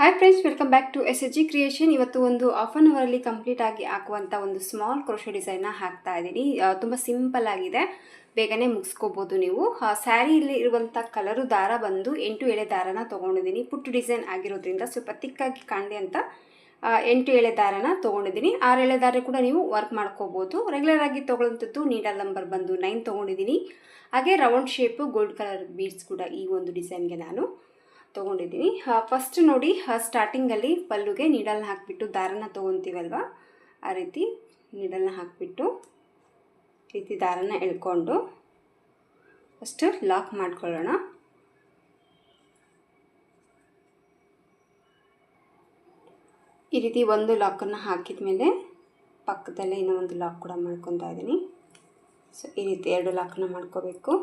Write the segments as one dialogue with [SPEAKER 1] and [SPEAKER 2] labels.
[SPEAKER 1] Hi friends, welcome back to SHG creation. ಇವತ್ತು ಒಂದು half an ಅವರಲ್ಲಿ ಕಂಪ್ಲೀಟ್ ಆಗಿ ಹಾಕುವಂಥ ಒಂದು ಸ್ಮಾಲ್ ಕ್ರೋಶೆ ಡಿಸೈನ್ನ ಹಾಕ್ತಾ ಇದ್ದೀನಿ. ತುಂಬ ಸಿಂಪಲ್ ಆಗಿದೆ, ಬೇಗನೆ ಮುಗಿಸ್ಕೋಬೋದು ನೀವು. ಸ್ಯಾರಿಯಲ್ಲಿ ಇರುವಂಥ ಕಲರು ದಾರ ಬಂದು 8 ಎಳೆ ದಾರನ ತೊಗೊಂಡಿದ್ದೀನಿ. ಪುಟ್ಟು ಡಿಸೈನ್ ಆಗಿರೋದ್ರಿಂದ ಸ್ವಲ್ಪ ತಿಕ್ಕಾಗಿ ಕಾಣಲಿ ಅಂತ 8 ಎಳೆ ದಾರನ ತೊಗೊಂಡಿದ್ದೀನಿ. 6 ಎಳೆ ದಾರ ಕೂಡ ನೀವು ವರ್ಕ್ ಮಾಡ್ಕೋಬೋದು. ರೆಗ್ಯುಲರ್ ಆಗಿ ತೊಗೊಳ್ಳೋಂಥದ್ದು ನೀಡಲ್ ನಂಬರ್ ಬಂದು 9 ತೊಗೊಂಡಿದ್ದೀನಿ. ಹಾಗೆ round shape gold colour beads ಕೂಡ ಈ ಒಂದು ಡಿಸೈನ್ಗೆ ನಾನು ತೊಗೊಂಡಿದ್ದೀನಿ. ಫಸ್ಟ್ ನೋಡಿ, ಸ್ಟಾರ್ಟಿಂಗಲ್ಲಿ ಪಲ್ಲುಗೆ ನೀಡಲ್ನ ಹಾಕಿಬಿಟ್ಟು ದಾರನ ತೊಗೊತೀವಲ್ವ, ಆ ರೀತಿ ನೀಡಲ್ನ ಹಾಕಿಬಿಟ್ಟು ಈ ರೀತಿ ದಾರನ ಎಳ್ಕೊಂಡು ಫಸ್ಟ್ ಲಾಕ್ ಮಾಡ್ಕೊಳ್ಳೋಣ. ಈ ರೀತಿ ಒಂದು ಲಾಕನ್ನು ಹಾಕಿದ ಮೇಲೆ ಪಕ್ಕದಲ್ಲೇ ಇನ್ನೂ ಒಂದು ಲಾಕ್ ಕೂಡ ಮಾಡ್ಕೊತಾ ಇದ್ದೀನಿ. ಸೊ ಈ ರೀತಿ 2 ಲಾಕನ್ನು ಮಾಡ್ಕೋಬೇಕು.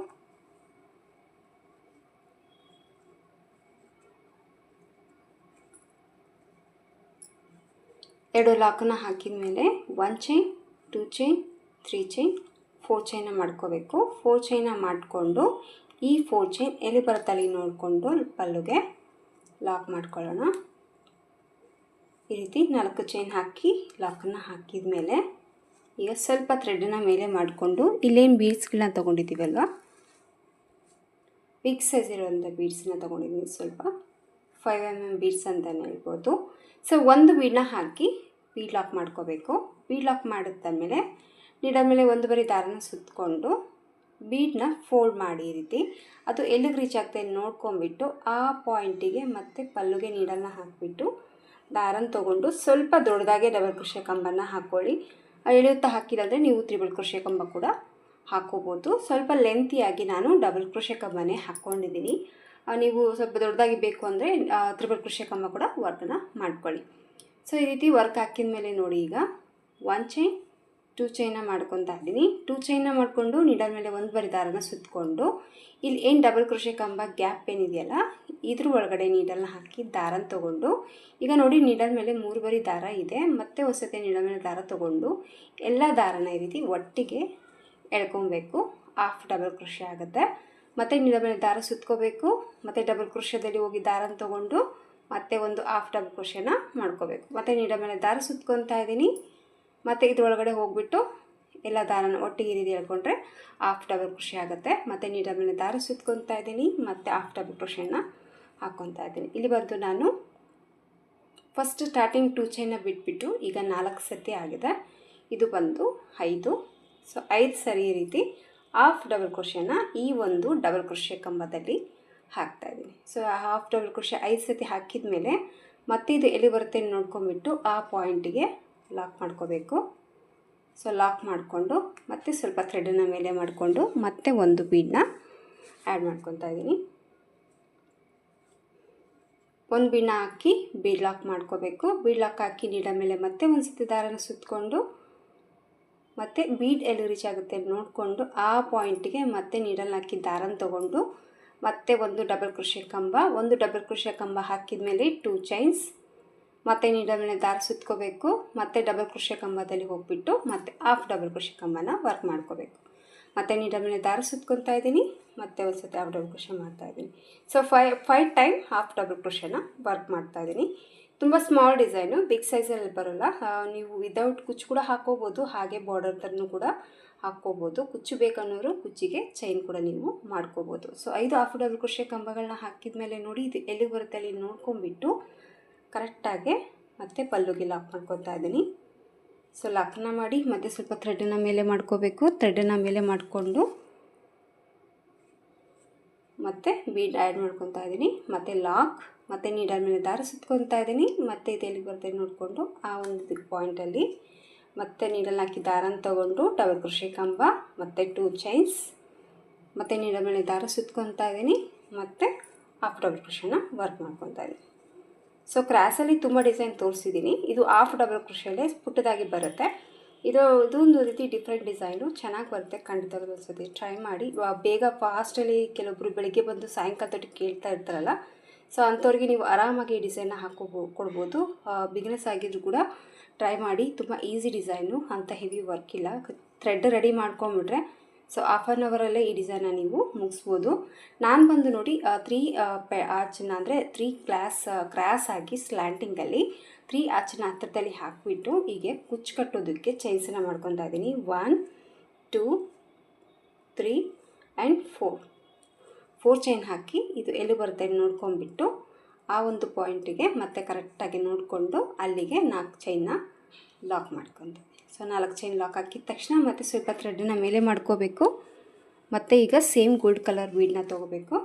[SPEAKER 1] ಎರಡು ಲಾಕನ್ನು ಹಾಕಿದ ಮೇಲೆ 1 ಚೈನ್, 2 ಚೈನ್, 3 ಚೈನ್, 4 ಚೈನ ಮಾಡ್ಕೋಬೇಕು. 4 ಚೈನ ಮಾಡಿಕೊಂಡು ಈ 4 ಚೈನ್ ಎಲ್ಲಿ ಬರುತ್ತಲ್ಲಿ ನೋಡಿಕೊಂಡು ಪಲ್ಲುಗೆ ಲಾಕ್ ಮಾಡ್ಕೊಳ್ಳೋಣ. ಈ ರೀತಿ 4 ಚೈನ್ ಹಾಕಿ ಲಾಕನ್ನು ಹಾಕಿದ ಮೇಲೆ ಈಗ ಸ್ವಲ್ಪ ಥ್ರೆಡನ್ನ ಮೇಲೆ ಮಾಡಿಕೊಂಡು ಇಲ್ಲೇನು ಬೀಡ್ಸ್ಗಳನ್ನ ತೊಗೊಂಡಿದ್ದೀವಲ್ವ, ಬಿಗ್ ಸೈಜ್ ಇರೋಂಥ ಬೀಡ್ಸನ್ನ ತೊಗೊಂಡಿದ್ದೀನಿ. ಸ್ವಲ್ಪ 5 mm ಬೀಡ್ಸ್ ಅಂತಲೇ ಹೇಳ್ಬೋದು. ಸೊ ಒಂದು ಬೀಡನ್ನ ಹಾಕಿ ಬೀಡ್ ಲಾಕ್ ಮಾಡ್ಕೋಬೇಕು. ಬೀಡ್ ಲಾಕ್ ಮಾಡಿದ್ದಾದಮೇಲೆ ನೀಡಲ್ ಮೇಲೆ ಒಂದು ಬರಿ ದಾರನ ಸುತ್ತಕೊಂಡು ಬೀಡನ್ನ ಫೋಲ್ಡ್ ಮಾಡಿ ಈ ರೀತಿ ಅದು ಎಲ್ಲಿಗೆ ರೀಚ್ ಆಗ್ತದೆ ನೋಡ್ಕೊಂಬಿಟ್ಟು ಆ ಪಾಯಿಂಟಿಗೆ ಮತ್ತೆ ಪಲ್ಲುಗೆ ನೀಡಲ್ನ ಹಾಕಿಬಿಟ್ಟು ದಾರನ ತೊಗೊಂಡು ಸ್ವಲ್ಪ ದೊಡ್ಡದಾಗೆ ಡಬಲ್ ಕ್ರೋಶೆ ಕಂಬನ ಹಾಕ್ಕೊಳ್ಳಿ. ಎಳೆಯುತ್ತಾ ಹಾಕಿಲ್ಲಂದರೆ ನೀವು ತ್ರಿಬಲ್ ಕ್ರೋಶೆ ಕಂಬ ಕೂಡ ಹಾಕ್ಕೋಬೋದು. ಸ್ವಲ್ಪ ಲೆಂತಿಯಾಗಿ ನಾನು ಡಬಲ್ ಕ್ರೋಶೆ ಕಂಬನೇ ಹಾಕ್ಕೊಂಡಿದ್ದೀನಿ. ನೀವು ಸ್ವಲ್ಪ ದೊಡ್ಡದಾಗಿ ಬೇಕು ಅಂದರೆ ತ್ರಿಬಲ್ ಕ್ರೋಶೆ ಕಂಬ ಕೂಡ ವರ್ಕನ್ನು ಮಾಡ್ಕೊಳ್ಳಿ. ಸೊ ಈ ರೀತಿ ವರ್ಕ್ ಹಾಕಿದ ಮೇಲೆ ನೋಡಿ, ಈಗ 1 ಚೈನ್, 2 ಚೈನ ಮಾಡ್ಕೊತಾ ಇದ್ದೀನಿ. 2 ಚೈನ ಮಾಡಿಕೊಂಡು ನೀಡಲ್ ಮೇಲೆ ಒಂದು ಬರಿ ದಾರನ ಸುತ್ತಕೊಂಡು ಇಲ್ಲಿ ಏನು ಡಬಲ್ ಕ್ರೋಶೆ ಕಂಬ ಗ್ಯಾಪ್ ಏನಿದೆಯಲ್ಲ ಇದ್ರ ಒಳಗಡೆ ನೀಡಲ್ನ ಹಾಕಿ ದಾರನ ತೊಗೊಂಡು ಈಗ ನೋಡಿ ನೀಡಲ್ ಮೇಲೆ 3 ಬರಿ ದಾರ ಇದೆ. ಮತ್ತೆ ಹೊಸತೆ ನೀಡಲ್ ಮೇಲೆ ದಾರ ತೊಗೊಂಡು ಎಲ್ಲ ದಾರನ ಈ ರೀತಿ ಒಟ್ಟಿಗೆ ಎಳ್ಕೊಬೇಕು. ಹಾಫ್ ಡಬಲ್ ಕ್ರೋಶೆ ಆಗುತ್ತೆ. ಮತ್ತು ನೀಡಲ್ ಮೇಲೆ ದಾರ ಸುತ್ಕೋಬೇಕು. ಮತ್ತು ಡಬಲ್ ಕ್ರೋಶೆದಲ್ಲಿ ಹೋಗಿ ದಾರನ ತೊಗೊಂಡು ಮತ್ತೆ ಒಂದು ಹಾಫ್ ಡಬಲ್ ಕ್ರೋಶೆನ ಮಾಡ್ಕೋಬೇಕು. ಮತ್ತು ನೀಡಲ್ ಮೇಲೆ ದಾರ ಸುತ್ಕೊತಾ ಇದ್ದೀನಿ. ಮತ್ತು ಇದ್ರೊಳಗಡೆ ಹೋಗಿಬಿಟ್ಟು ಎಲ್ಲ ದಾರನ ಒಟ್ಟಿಗೆ ಈ ರೀತಿ ಎಳ್ಕೊಂಡ್ರೆ ಹಾಫ್ ಡಬಲ್ ಕ್ರೋಶೆ ಆಗುತ್ತೆ. ಮತ್ತು ನೀಡಲ್ ಮೇಲೆ ದಾರ ಸುತ್ಕೊತಾ ಇದ್ದೀನಿ. ಮತ್ತು ಹಾಫ್ ಡಬಲ್ ಕ್ರೋಶೆನ ಹಾಕ್ಕೊತಾ ಇದ್ದೀನಿ. ಇಲ್ಲಿ ಬಂದು ನಾನು ಫಸ್ಟ್ ಸ್ಟಾರ್ಟಿಂಗ್ 2 ಚೈನ ಬಿಟ್ಬಿಟ್ಟು ಈಗ 4 ಸತಿ ಆಗಿದೆ. ಇದು ಬಂದು 5. ಸೊ 5 ಸರಿ ಈ ರೀತಿ ಹಾಫ್ ಡಬಲ್ ಕ್ರೋಶೆನ ಈ ಒಂದು ಡಬಲ್ ಕ್ರೋಶೆ ಕಂಬದಲ್ಲಿ ಹಾಕ್ತಾಯಿದ್ದೀನಿ. ಸೊ ಹಾಫ್ ಡಬಲ್ ಕ್ರೋಶೆ 5 ಸತಿ ಹಾಕಿದ ಮೇಲೆ ಮತ್ತೆ ಇದು ಎಲ್ಲಿ ಬರುತ್ತೆ ನೋಡ್ಕೊಂಬಿಟ್ಟು ಆ ಪಾಯಿಂಟಿಗೆ ಲಾಕ್ ಮಾಡ್ಕೋಬೇಕು. ಸೊ ಲಾಕ್ ಮಾಡಿಕೊಂಡು ಮತ್ತೆ ಸ್ವಲ್ಪ ಥ್ರೆಡನ್ನು ಮೇಲೆ ಮಾಡಿಕೊಂಡು ಮತ್ತೆ ಒಂದು ಬೀಡನ್ನ ಆ್ಯಡ್ ಮಾಡ್ಕೊತಾ ಇದ್ದೀನಿ. ಒಂದು ಬೀಡನ್ನ ಹಾಕಿ ಬೀಡ್ ಲಾಕ್ ಮಾಡ್ಕೋಬೇಕು. ಬೀಡ್ ಲಾಕ್ ಹಾಕಿ ನೀಡಲ್ ಮೇಲೆ ಮತ್ತೆ ಒಂದು ಸತಿ ದಾರನ ಸುತ್ತಕೊಂಡು ಮತ್ತು ಬೀಡ್ ಎಲ್ಲಿ ರೀಚ್ ಆಗುತ್ತೆ ನೋಡಿಕೊಂಡು ಆ ಪಾಯಿಂಟಿಗೆ ಮತ್ತೆ ನೀಡಲ್ನ ಹಾಕಿ ದಾರನ ತೊಗೊಂಡು ಮತ್ತೆ ಒಂದು ಡಬಲ್ ಕ್ರೋಶೆ ಕಂಬ, ಒಂದು ಡಬಲ್ ಕ್ರೋಶೆ ಕಂಬ ಹಾಕಿದ ಮೇಲೆ 2 ಚೈನ್ಸ್, ಮತ್ತು ನೀಡಲ್ ಮೇಲೆ ದಾರ ಸುತ್ಕೋಬೇಕು. ಮತ್ತು ಡಬಲ್ ಕ್ರೋಶೆ ಕಂಬದಲ್ಲಿ ಹೋಗಿಬಿಟ್ಟು ಮತ್ತೆ ಹಾಫ್ ಡಬಲ್ ಕ್ರೋಶೆ ಕಂಬನ ವರ್ಕ್ ಮಾಡ್ಕೋಬೇಕು. ಮತ್ತು ನೀಡಲ್ ಮೇಲೆ ದಾರ ಸುತ್ಕೊತಾ ಇದ್ದೀನಿ. ಮತ್ತೆ ಒಂದು ಸತಿ ಹಾಫ್ ಡಬಲ್ ಕ್ರೋಶೆ ಮಾಡ್ತಾಯಿದ್ದೀನಿ. ಸೊ 5 ಟೈಮ್ ಹಾಫ್ ಡಬಲ್ ಕ್ರೋಶೆನ ವರ್ಕ್ ಮಾಡ್ತಾಯಿದ್ದೀನಿ. ತುಂಬ ಸ್ಮಾಲ್ ಡಿಸೈನು, ಬಿಗ್ ಸೈಜಲ್ಲಿ ಬರೋಲ್ಲ. ನೀವು ವಿದೌಟ್ ಕುಚ್ಚು ಕೂಡ ಹಾಕ್ಕೋಬೋದು, ಹಾಗೆ ಬಾರ್ಡರ್ ಥರನೂ ಕೂಡ ಹಾಕ್ಕೋಬೋದು. ಕುಚ್ಚು ಬೇಕನ್ನೋರು ಕುಚ್ಚಿಗೆ ಚೈನ್ ಕೂಡ ನೀವು ಮಾಡ್ಕೋಬೋದು. ಸೊ 5 ಹಾಫ್ ಡಬಲ್ ಕ್ರೋಶೆ ಕಂಬಗಳನ್ನ ಹಾಕಿದ ಮೇಲೆ ನೋಡಿ, ಇದು ಎಲ್ಲಿಗೆ ಬರುತ್ತೆ ಅಲ್ಲಿ ನೋಡ್ಕೊಂಬಿಟ್ಟು ಕರೆಕ್ಟಾಗಿ ಮತ್ತೆ ಪಲ್ಲುಗೆ ಲಾಕ್ ಮಾಡ್ಕೊತಾ ಇದ್ದೀನಿ. ಸೊ ಲಾಕನ್ನ ಮಾಡಿ ಮತ್ತೆ ಸ್ವಲ್ಪ ಥ್ರೆಡನ್ನು ಮೇಲೆ ಮಾಡ್ಕೋಬೇಕು. ಥ್ರೆಡನ್ನು ಮೇಲೆ ಮಾಡಿಕೊಂಡು ಮತ್ತು ಬೀಡ್ ಆ್ಯಡ್ ಮಾಡ್ಕೊತಾ ಇದ್ದೀನಿ. ಮತ್ತು ಲಾಕ್, ಮತ್ತು ನೀಡಲ್ ಮೇಲೆ ದಾರ ಸುತ್ಕೊತಾ ಇದ್ದೀನಿ. ಮತ್ತು ಇದು ಎಲ್ಲಿಗೆ ಬರುತ್ತೆ ನೋಡಿಕೊಂಡು ಆ ಒಂದು ಪಾಯಿಂಟಲ್ಲಿ ಮತ್ತು ನೀಡಲ್ ಹಾಕಿ ದಾರನ ತೊಗೊಂಡು ಡಬಲ್ ಕ್ರೋಶೆ ಕಂಬ ಮತ್ತು 2 ಚೈನ್ಸ್, ಮತ್ತು ನೀಡಲ್ ಮೇಲೆ ದಾರ ಸುತ್ಕೊತಾ ಇದ್ದೀನಿ. ಮತ್ತು ಹಾಫ್ ಡಬಲ್ ಕ್ರೋಶೆನ ವರ್ಕ್ ಮಾಡ್ಕೊತಾ ಇದ್ದೀನಿ. ಸೊ ಕ್ರಾಸಲ್ಲಿ ತುಂಬ ಡಿಸೈನ್ ತೋರಿಸಿದ್ದೀನಿ. ಇದು ಹಾಫ್ ಡಬಲ್ ಕ್ರೋಶೆಲ್ಲೇ ಪುಟ್ಟದಾಗಿ ಬರುತ್ತೆ. ಇದೊಂದು ರೀತಿ ಡಿಫ್ರೆಂಟ್ ಡಿಸೈನು, ಚೆನ್ನಾಗಿ ಬರುತ್ತೆ. ಖಂಡಿತವಾಗ್ಲೂ ಅನ್ಸುತ್ತೆ, ಟ್ರೈ ಮಾಡಿ. ಬೇಗ ಫಾಸ್ಟಲ್ಲಿ ಕೆಲವೊಬ್ಬರು ಬೆಳಿಗ್ಗೆ ಬಂದು ಸಾಯಂಕಾಲ ತೊಟ್ಟು ಕೇಳ್ತಾ ಇರ್ತಾರಲ್ಲ, ಸೊ ಅಂಥವ್ರಿಗೆ ನೀವು ಆರಾಮಾಗಿ ಈ ಡಿಸೈನ್ನ ಕೊಡ್ಬೋದು. ಬಿಗಿನರ್ಸ್ ಆಗಿದ್ರು ಕೂಡ ಟ್ರೈ ಮಾಡಿ. ತುಂಬ ಈಸಿ ಡಿಸೈನು, ಅಂಥ ಹೆವಿ ವರ್ಕ್ ಇಲ್ಲ. ಥ್ರೆಡ್ ರೆಡಿ ಮಾಡ್ಕೊಂಬಿಟ್ರೆ ಸೊ ಹಾಫ್ ಆನ್ ಅವರಲ್ಲೇ ಈ ಡಿಸೈನ್ನ ನೀವು ಮುಗಿಸ್ಬೋದು. ನಾನು ಬಂದು ನೋಡಿ 3 ಆರ್ಚನ್ನ ಅಂದರೆ 3 ಕ್ರಾಸ್ ಆಗಿ ಸ್ಲ್ಯಾಂಟಿಂಗಲ್ಲಿ 3 ಆರ್ಚನ್ನ ಹತ್ತಿರದಲ್ಲಿ ಹಾಕಿಬಿಟ್ಟು ಹೀಗೆ ಕುಚ್ಚು ಕಟ್ಟೋದಕ್ಕೆ ಚೈನ್ಸನ್ನು ಮಾಡ್ಕೊತಾ ಇದ್ದೀನಿ. 1 2 3 ಆ್ಯಂಡ್ 4 ಚೈನ್ ಹಾಕಿ ಇದು ಎಲ್ಲಿ ಬರುತ್ತೆ ನೋಡ್ಕೊಂಡ್ಬಿಟ್ಟು ಆ ಒಂದು ಪಾಯಿಂಟಿಗೆ ಮತ್ತೆ ಕರೆಕ್ಟಾಗಿ ನೋಡಿಕೊಂಡು ಅಲ್ಲಿಗೆ 4 ಚೈನ್ನ ಲಾಕ್ ಮಾಡ್ಕೊತೀವಿ. ಸೊ 4 ಚೈನ್ ಲಾಕ್ ಹಾಕಿದ ತಕ್ಷಣ ಮತ್ತೆ ಸ್ವಲ್ಪ ಥ್ರೆಡ್ಡನ್ನ ಮೇಲೆ ಮಾಡ್ಕೋಬೇಕು. ಮತ್ತು ಈಗ ಸೇಮ್ ಗೋಲ್ಡ್ ಕಲರ್ ಬೀಡನ್ನ ತೊಗೋಬೇಕು,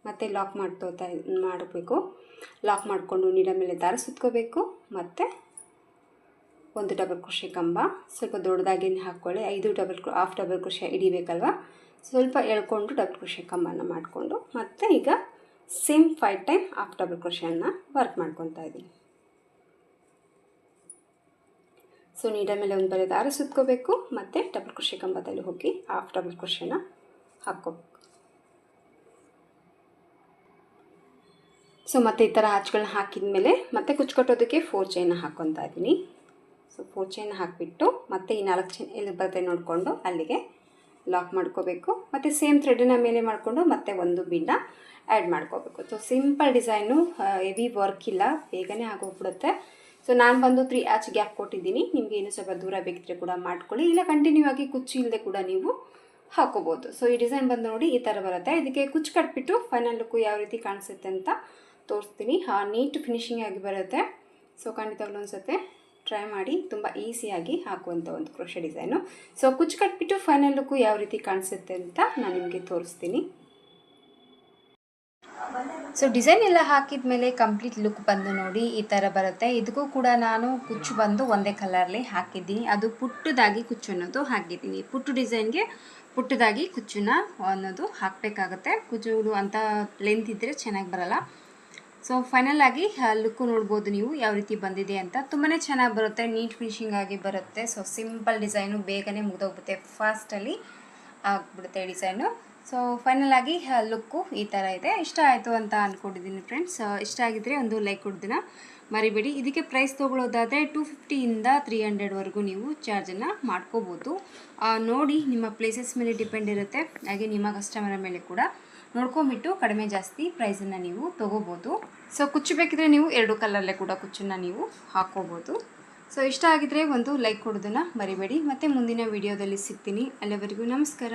[SPEAKER 1] ಮತ್ತು ಲಾಕ್ ಮಾಡಬೇಕು. ಲಾಕ್ ಮಾಡಿಕೊಂಡು ನೀಡಲ್ ಮೇಲೆ ದಾರ ಸುತ್ಕೋಬೇಕು. ಮತ್ತು ಒಂದು ಡಬಲ್ ಕ್ರೋಶೆ ಕಂಬ ಸ್ವಲ್ಪ ದೊಡ್ಡದಾಗಿ ಹಾಕ್ಕೊಳ್ಳಿ. 5 ಹಾಫ್ ಡಬಲ್ ಕ್ರೋಶೆ ಹಿಡಿಬೇಕಲ್ವ, ಸ್ವಲ್ಪ ಎಳ್ಕೊಂಡು ಡಬಲ್ ಕ್ರೋಶೆ ಕಂಬನ ಮಾಡಿಕೊಂಡು ಮತ್ತು ಈಗ ಸೇಮ್ 5 ಟೈಮ್ ಹಾಫ್ ಡಬಲ್ ಕ್ರೋಶೆಯನ್ನು ವರ್ಕ್ ಮಾಡ್ಕೊತಾ ಇದ್ದೀನಿ. ಸೊ ನೀಡಲ್ ಮೇಲೆ ಒಂದು ಬರೀ ದಾರ ಸುತ್ಕೋಬೇಕು ಮತ್ತು ಡಬಲ್ ಕ್ರೋಶೆ ಕಂಬದಲ್ಲಿ ಹೋಗಿ ಹಾಫ್ ಡಬಲ್ ಕ್ರೋಶೆನ ಹಾಕ್ಕೋಬೇಕು. ಸೊ ಮತ್ತು ಈ ಥರ ಆರ್ಚ್ಗಳನ್ನ ಹಾಕಿದ ಮೇಲೆ ಮತ್ತೆ ಕುಚ್ಚು ಕಟ್ಟೋದಕ್ಕೆ 4 ಚೈನ ಹಾಕ್ಕೊತಾ ಇದ್ದೀನಿ. ಸೊ 4 ಚೈನ್ ಹಾಕಿಬಿಟ್ಟು ಮತ್ತೆ ಈ 4 ಚೈನ್ ಎಲ್ಲಿ ಬರುತ್ತೆ ನೋಡಿಕೊಂಡು ಅಲ್ಲಿಗೆ ಲಾಕ್ ಮಾಡ್ಕೋಬೇಕು. ಮತ್ತು ಸೇಮ್ ಥ್ರೆಡನ್ನ ಮೇಲೆ ಮಾಡಿಕೊಂಡು ಮತ್ತೆ ಒಂದು ಬೀಡನ್ನ ಆ್ಯಡ್ ಮಾಡ್ಕೋಬೇಕು. So simple design, heavy work ಇಲ್ಲ, ಬೇಗನೆ ಆಗೋಗ್ಬಿಡುತ್ತೆ. ಸೊ ನಾನು ಬಂದು 3 ಆರ್ಚ್ ಗ್ಯಾಪ್ ಕೊಟ್ಟಿದ್ದೀನಿ. ನಿಮಗೆ ಇನ್ನೂ ಸ್ವಲ್ಪ ದೂರ ಬೇಕಿದ್ರೆ ಕೂಡ ಮಾಡ್ಕೊಳ್ಳಿ, ಇಲ್ಲ ಕಂಟಿನ್ಯೂ ಆಗಿ ಕುಚ್ಚು ಇಲ್ಲದೆ ಕೂಡ ನೀವು ಹಾಕೋಬೋದು. ಸೊ ಈ ಡಿಸೈನ್ ಬಂದು ನೋಡಿ ಈ ಥರ ಬರುತ್ತೆ. ಇದಕ್ಕೆ ಕುಚ್ಚು ಕಟ್ಬಿಟ್ಟು ಫೈನಲ್ ಲುಕ್ಕು ಯಾವ ರೀತಿ ಕಾಣಿಸುತ್ತೆ ಅಂತ ತೋರಿಸ್ತೀನಿ. ನೀಟ್ ಫಿನಿಶಿಂಗ್ ಆಗಿ ಬರುತ್ತೆ. ಸೊ ಖಂಡಿತವಾಗ್ಲೂ ಅನಿಸುತ್ತೆ, ಟ್ರೈ ಮಾಡಿ. ತುಂಬ ಈಸಿಯಾಗಿ ಹಾಕುವಂಥ ಒಂದು ಕ್ರೋಶೆ ಡಿಸೈನು. ಸೊ ಕುಚ್ಚು ಕಟ್ಬಿಟ್ಟು ಫೈನಲ್ ಲುಕ್ಕು ಯಾವ ರೀತಿ ಕಾಣಿಸುತ್ತೆ ಅಂತ ನಾನು ನಿಮಗೆ ತೋರಿಸ್ತೀನಿ. ಸೊ ಡಿಸೈನ್ ಎಲ್ಲ ಹಾಕಿದ ಮೇಲೆ ಕಂಪ್ಲೀಟ್ ಲುಕ್ ಬಂದು ನೋಡಿ ಈ ಥರ ಬರುತ್ತೆ. ಇದಕ್ಕೂ ಕೂಡ ನಾನು ಕುಚ್ಚು ಬಂದು ಒಂದೇ ಕಲರ್ಲಿ ಹಾಕಿದ್ದೀನಿ. ಅದು ಪುಟ್ಟದಾಗಿ ಕುಚ್ಚು ಅನ್ನೋದು ಹಾಕಿದ್ದೀನಿ. ಪುಟ್ಟು ಡಿಸೈನ್ಗೆ ಪುಟ್ಟದಾಗಿ ಕುಚ್ಚನ್ನ ಅನ್ನೋದು ಹಾಕಬೇಕಾಗತ್ತೆ. ಕುಚ್ಚು ಅಂತ ಲೆಂತ್ ಇದ್ದರೆ ಚೆನ್ನಾಗಿ ಬರಲ್ಲ. ಸೊ ಫೈನಲ್ ಆಗಿ ಲುಕ್ಕು ನೋಡ್ಬೋದು ನೀವು ಯಾವ ರೀತಿ ಬಂದಿದೆ ಅಂತ. ತುಂಬಾ ಚೆನ್ನಾಗಿ ಬರುತ್ತೆ, ನೀಟ್ ಫಿನಿಶಿಂಗ್ ಆಗಿ ಬರುತ್ತೆ. ಸೊ ಸಿಂಪಲ್ ಡಿಸೈನು, ಬೇಗನೆ ಮುಗಿದೋಗ್ಬಿಡುತ್ತೆ, ಫಾಸ್ಟಲ್ಲಿ ಆಗಿಬಿಡುತ್ತೆ ಡಿಸೈನು. ಸೊ ಫೈನಲ್ ಆಗಿ ಲುಕ್ಕು ಈ ಥರ ಇದೆ. ಇಷ್ಟ ಆಯಿತು ಅಂತ ಅಂದ್ಕೊಂಡಿದ್ದೀನಿ ಫ್ರೆಂಡ್ಸ್. ಇಷ್ಟ ಆಗಿದ್ದರೆ ಒಂದು ಲೈಕ್ ಕೊಡೋದನ್ನ ಮರಿಬೇಡಿ. ಇದಕ್ಕೆ ಪ್ರೈಸ್ ತೊಗೊಳ್ಳೋದಾದರೆ 250 ಇಂದ 300ವರೆಗೂ ನೀವು ಚಾರ್ಜನ್ನು ಮಾಡ್ಕೋಬೋದು. ನೋಡಿ, ನಿಮ್ಮ ಪ್ಲೇಸಸ್ ಮೇಲೆ ಡಿಪೆಂಡ್ ಇರುತ್ತೆ, ಹಾಗೆ ನಿಮ್ಮ ಕಸ್ಟಮರ್ ಮೇಲೆ ಕೂಡ ನೋಡ್ಕೊಂಬಿಟ್ಟು ಕಡಿಮೆ ಜಾಸ್ತಿ ಪ್ರೈಸನ್ನು ನೀವು ತೊಗೋಬೋದು. ಸೊ ಕುಚ್ಚು ಬೇಕಿದ್ರೆ ನೀವು 2 ಕಲರಲ್ಲೇ ಕೂಡ ಕುಚ್ಚನ್ನು ನೀವು ಹಾಕ್ಕೋಬೋದು. ಸೊ ಇಷ್ಟ ಆಗಿದ್ದರೆ ಒಂದು ಲೈಕ್ ಕೊಡೋದನ್ನು ಮರಿಬೇಡಿ. ಮತ್ತು ಮುಂದಿನ ವಿಡಿಯೋದಲ್ಲಿ ಸಿಗ್ತೀನಿ. ಅಲ್ಲಿವರೆಗೂ ನಮಸ್ಕಾರ.